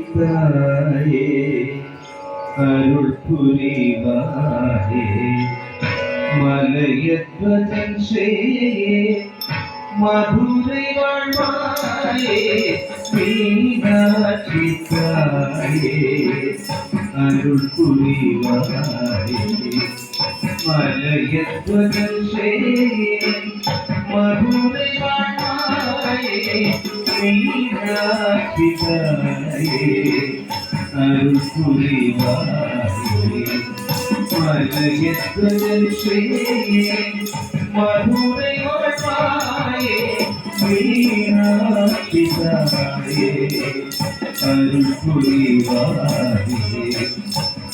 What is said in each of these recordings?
மீனாட்சித்தாயே அருள் புரிவாயே மலையத்வதன் சேயே மதுரை வாழ்வாயே மீனாட்சித்தாயே அருள் புரிவாயே மலையத்வதன் சேயே மதுரை வாழ்வாயே மீனாட்சித்தாயே அருள் புரிவாயே மலையத்வதன் சேயே மதுரை வாழ்வாயே மீனாட்சித்தாயே அருள் புரிவாயே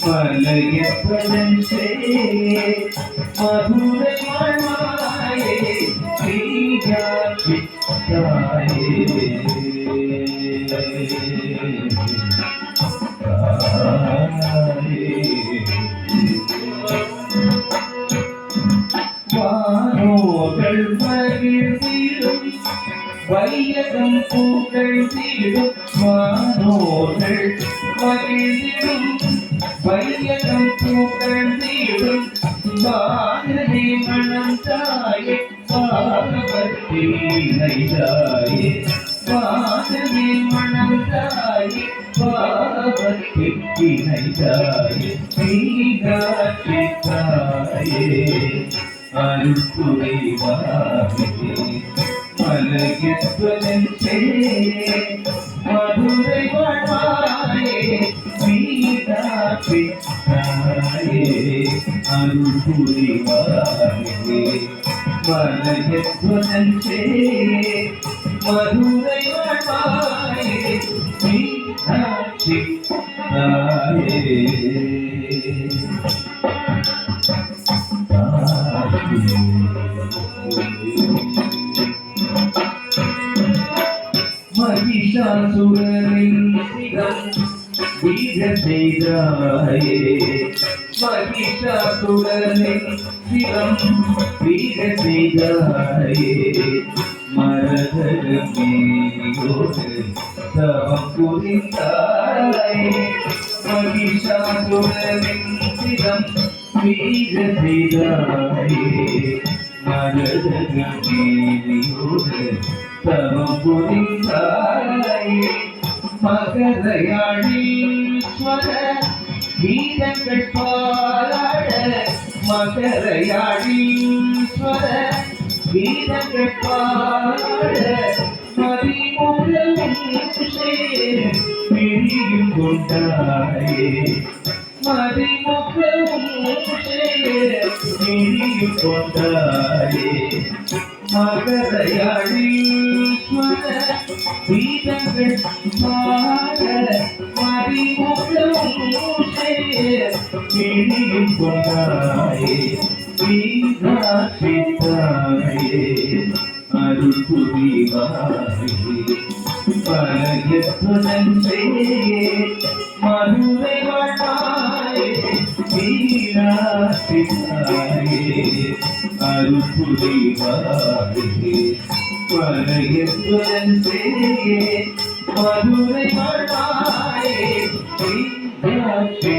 மலையத்வதன் சேயே மதுரை வாழ்வாயே மீனாட்சித்தாயே வானோர்கள் மகிழ்ந்திடும் வையகம் புகழ்ந்திடும் வானோர்கள் மகிழ்ந்திடும் வையகம் புகழ்ந்திடும் பாரதி மனம் தாயே பாரவத்தி நைதாயே பாரதி மனம் தாயே பாரவத்தி நைதாயே மீனாட்சித்தாயே அருள் புரிவாயே மலையத்வதன் சேயே மதுரை வாழ்வாயே மீனாட்சித்தாயே அருள் புரிவாயே மலையத்வதன் சேயே மதுரை வாழ்வாயே மீனாட்சித்தாயே மகிஷாசுரனின் சிரம் வீர செய்தாயே மகிஷாசுரனின் சிரம் வீர செய்தாயே மரதரமேயோடு தவம் புரிந்தாயே மகிஷாசுரனின் சிரம் வீர செய்தாயே மரதரமேயோடு தவம் புரிந்தாயே மகரயாழீஸ்வர கீதங்கள் பாட மகரயாழீஸ்வர கீதங்கள் பாட மதிமுகம் பிரியும் கொண்டாயே மதிமுகம் பிரியும் கொண்டாயே மகரயாழீஸ்வர கீதங்கள் பாட மதிமுகம் பிரியும் கொண்டாயே மீனாட்சித்தாயே அருள் புரிவாயே மலையத்வதன் சேயே மதுரை வாழ்வாயே மீனாட்சித்தாயே அருள் புரிவாயே மலையத்வதன் சேயே மதுரை வாழ்வாயே மீனாட்சி